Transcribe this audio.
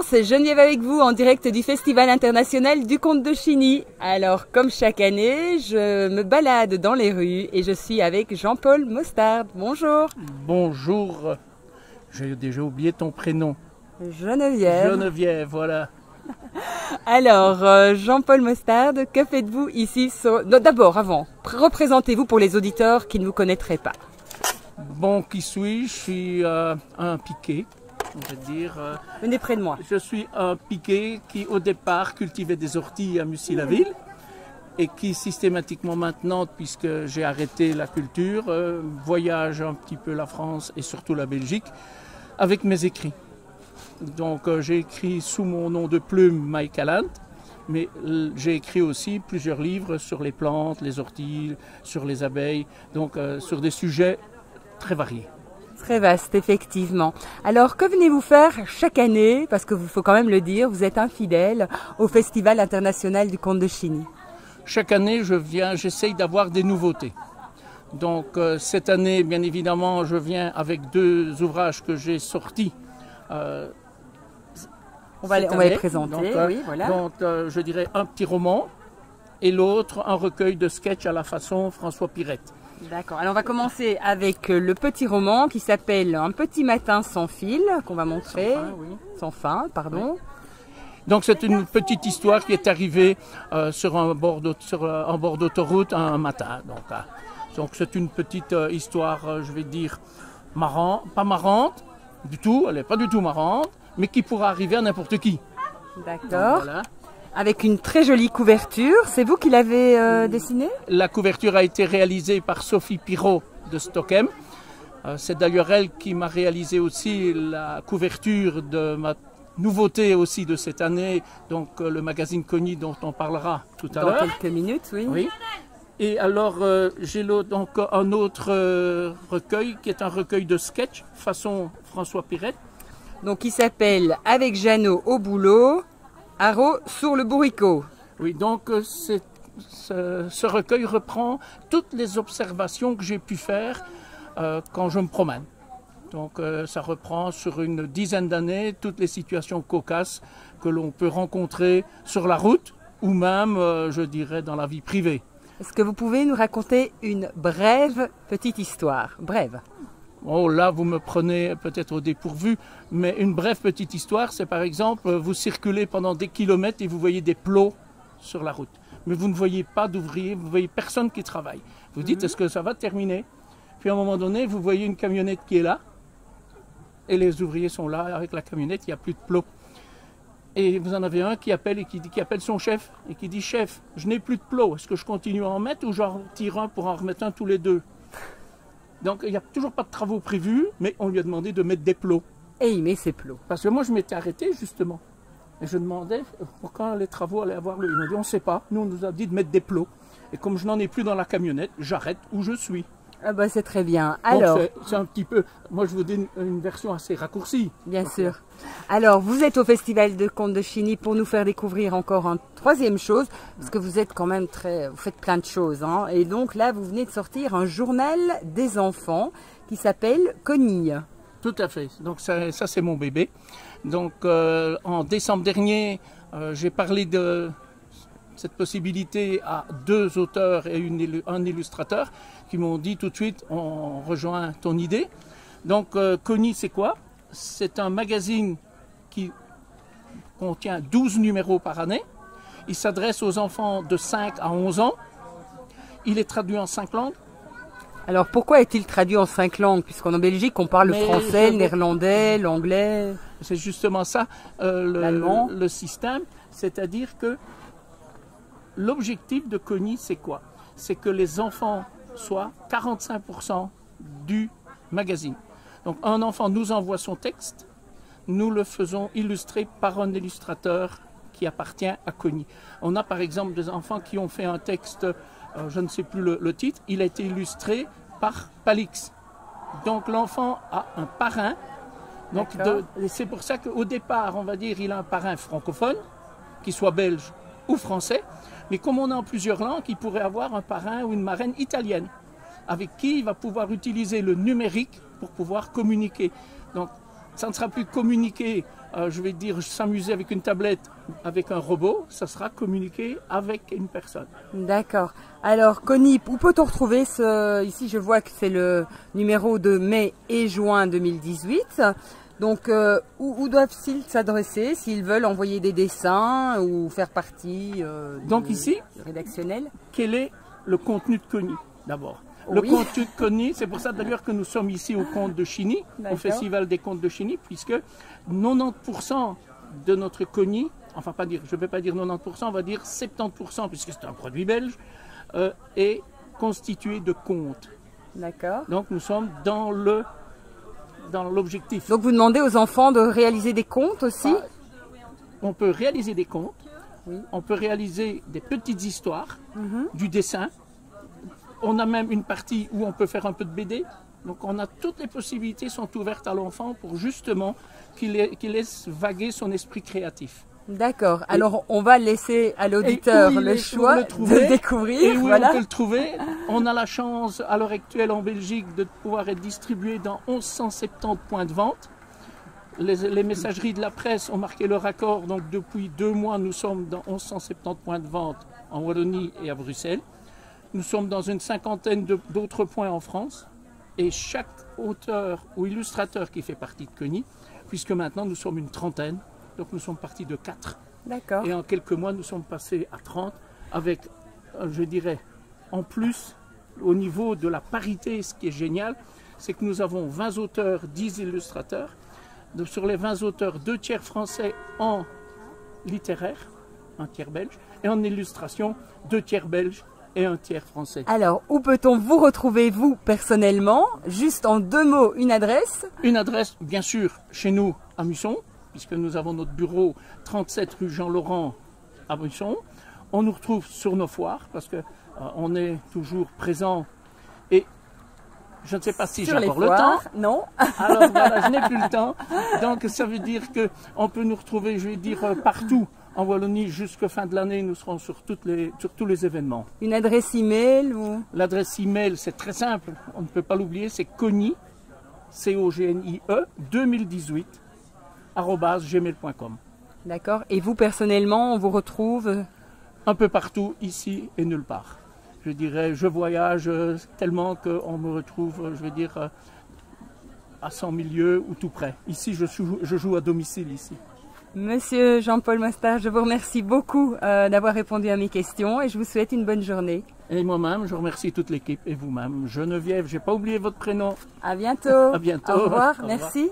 c'est Geneviève avec vous en direct du Festival international du conte de Chigny. Alors, comme chaque année, je me balade dans les rues et je suis avec Jean-Paul Mostard. Bonjour. Bonjour. J'ai déjà oublié ton prénom. Geneviève. Geneviève, voilà. Alors, Jean-Paul Mostard, que faites-vous ici D'abord, avant, représentez-vous pour les auditeurs qui ne vous connaîtraient pas. Bon, qui suis-je? Je suis un piquet, on va dire. Venez près de moi. Je suis un piquet qui, au départ, cultivait des orties à Mussy-la-Ville et qui, systématiquement maintenant, puisque j'ai arrêté la culture, voyage un petit peu la France et surtout la Belgique avec mes écrits. Donc, j'ai écrit sous mon nom de plume Mike Allant, mais j'ai écrit aussi plusieurs livres sur les plantes, les orties, sur les abeilles, donc sur des sujets très variés. Très vaste, effectivement. Alors, que venez-vous faire chaque année, parce que faut quand même le dire, vous êtes infidèle au Festival international du conte de Chigny? Chaque année, j'essaye d'avoir des nouveautés. Donc, cette année, bien évidemment, je viens avec deux ouvrages que j'ai sortis. On va les présenter, donc, oui, voilà. Donc, je dirais un petit roman et l'autre, un recueil de sketchs à la façon François Pirette. D'accord. Alors, on va commencer avec le petit roman qui s'appelle Un petit matin sans fil, qu'on va montrer. Sans fin, oui. Sans fin, pardon. Oui. Donc, c'est une petite histoire qui est arrivée sur un bord d'autoroute un matin. Donc, c'est une petite histoire, je vais dire, pas marrante du tout, elle n'est pas du tout marrante, mais qui pourra arriver à n'importe qui. D'accord. Voilà. Avec une très jolie couverture. C'est vous qui l'avez dessinée? La couverture a été réalisée par Sophie Pirot de Stockholm. C'est d'ailleurs elle qui m'a réalisé aussi la couverture de ma nouveauté aussi de cette année, donc le magazine Cogny dont on parlera tout à l'heure. Dans quelques minutes, oui. Oui. Et alors, j'ai donc un autre recueil qui est un recueil de sketch façon François Pirette. Donc, il s'appelle Avec Jeannot au boulot, Haro sur le bourricot. Oui, donc ce recueil reprend toutes les observations que j'ai pu faire quand je me promène. Donc, ça reprend sur une dizaine d'années toutes les situations cocasses que l'on peut rencontrer sur la route ou même, je dirais, dans la vie privée. Est-ce que vous pouvez nous raconter une brève petite histoire? Brève. Oh là, vous me prenez peut-être au dépourvu, mais une brève petite histoire, c'est par exemple, vous circulez pendant des kilomètres et vous voyez des plots sur la route. Mais vous ne voyez pas d'ouvriers, vous ne voyez personne qui travaille. Vous dites, est-ce que ça va terminer? Puis à un moment donné, vous voyez une camionnette qui est là, et les ouvriers sont là, avec la camionnette, il n'y a plus de plots. Et vous en avez un qui appelle et qui appelle son chef et qui dit, chef, je n'ai plus de plots, est-ce que je continue à en mettre ou j'en tire un pour en remettre un tous les deux? Donc il n'y a toujours pas de travaux prévus, mais on lui a demandé de mettre des plots. Et il met ses plots. Parce que moi je m'étais arrêté justement. Et je demandais quand les travaux allaient avoir lieu. Ils m'ont dit on ne sait pas, nous on nous a dit de mettre des plots. Et comme je n'en ai plus dans la camionnette, j'arrête où je suis. Ah bah c'est très bien. Alors, c'est un petit peu, moi je vous dis une version assez raccourcie. Bien sûr. Alors, vous êtes au Festival de conte de Chigny pour nous faire découvrir encore une troisième chose, parce que vous êtes quand même vous faites plein de choses, hein. Et donc là, vous venez de sortir un journal des enfants qui s'appelle Cogny. Tout à fait. Donc ça c'est mon bébé. Donc en décembre dernier, j'ai parlé de cette possibilité à deux auteurs et un illustrateur qui m'ont dit tout de suite, on rejoint ton idée. Donc Cogny, c'est quoi? C'est un magazine qui contient 12 numéros par année. Il s'adresse aux enfants de 5 à 11 ans. Il est traduit en 5 langues. Alors pourquoi est-il traduit en 5 langues? Puisqu'en Belgique, on parle le français, le néerlandais, l'anglais. C'est justement ça le système. C'est-à-dire que l'objectif de Cogny, c'est quoi? C'est que les enfants soient 45% du magazine. Donc un enfant nous envoie son texte, nous le faisons illustrer par un illustrateur qui appartient à Cogny. On a par exemple des enfants qui ont fait un texte, je ne sais plus le titre, il a été illustré par Palix. Donc l'enfant a un parrain. Donc c'est pour ça qu'au départ, on va dire, il a un parrain francophone, qu'il soit belge ou français, mais comme on est en plusieurs langues, il pourrait avoir un parrain ou une marraine italienne, avec qui il va pouvoir utiliser le numérique pour pouvoir communiquer. Donc ça ne sera plus communiquer je vais dire, s'amuser avec une tablette, avec un robot, ça sera communiquer avec une personne. D'accord. Alors, Connie, où peut-on retrouver ce... Ici, je vois que c'est le numéro de mai et juin 2018. Donc, où doivent-ils s'adresser s'ils veulent envoyer des dessins ou faire partie Donc ici, rédactionnel? Quel est le contenu de Connie, d'abord? Le contenu de Connie, c'est pour ça d'ailleurs que nous sommes ici au Conte de Chiny, au Festival des Contes de Chiny, puisque 90% de notre Connie, enfin pas dire, je ne vais pas dire 90%, on va dire 70%, puisque c'est un produit belge, est constitué de contes. D'accord. Donc nous sommes dans l'objectif. Donc vous demandez aux enfants de réaliser des contes aussi? On peut réaliser des contes, on peut réaliser des petites histoires, du dessin. On a même une partie où on peut faire un peu de BD. Donc on a toutes les possibilités sont ouvertes à l'enfant pour justement qu'il laisse vaguer son esprit créatif. D'accord. Alors on va laisser à l'auditeur le choix de découvrir. Et où on peut le trouver. On a la chance à l'heure actuelle en Belgique de pouvoir être distribué dans 1170 points de vente. Les messageries de la presse ont marqué leur accord. Donc depuis 2 mois, nous sommes dans 1170 points de vente en Wallonie et à Bruxelles. Nous sommes dans une 50aine d'autres points en France. Et chaque auteur ou illustrateur qui fait partie de Connie, puisque maintenant nous sommes une 30aine, donc nous sommes partis de 4. D'accord. Et en quelques mois, nous sommes passés à 30, avec, je dirais, en plus, au niveau de la parité, ce qui est génial, c'est que nous avons 20 auteurs, 10 illustrateurs. Donc, sur les 20 auteurs, 2 tiers français en littéraire, 1 tiers belge, et en illustration, 2 tiers belges et 1 tiers français. Alors, où peut-on vous retrouver, vous, personnellement? Juste en 2 mots, une adresse? Une adresse, bien sûr, chez nous, à Musson, puisque nous avons notre bureau 37 rue Jean-Laurent à Musson. On nous retrouve sur nos foires, parce que on est toujours présent. Et je ne sais pas si j'ai encore le temps. Non. Alors voilà, je n'ai plus le temps. Donc ça veut dire qu'on peut nous retrouver, je vais dire, partout. En Wallonie, jusqu'à fin de l'année, nous serons sur tous les événements. Une adresse email ou... L'adresse email, c'est très simple, on ne peut pas l'oublier, c'est Connie, COGNIE, 2018, @gmail.com. D'accord. Et vous, personnellement, on vous retrouve? Un peu partout, ici et nulle part. Je dirais, je voyage tellement qu'on me retrouve, je vais dire, à 100 milieux ou tout près. Ici, je joue à domicile ici. Monsieur Jean-Paul Mostard, je vous remercie beaucoup d'avoir répondu à mes questions et je vous souhaite une bonne journée. Et moi-même, je remercie toute l'équipe et vous-même. Geneviève, je n'ai pas oublié votre prénom. À bientôt. À bientôt. Au revoir. Au revoir. Merci.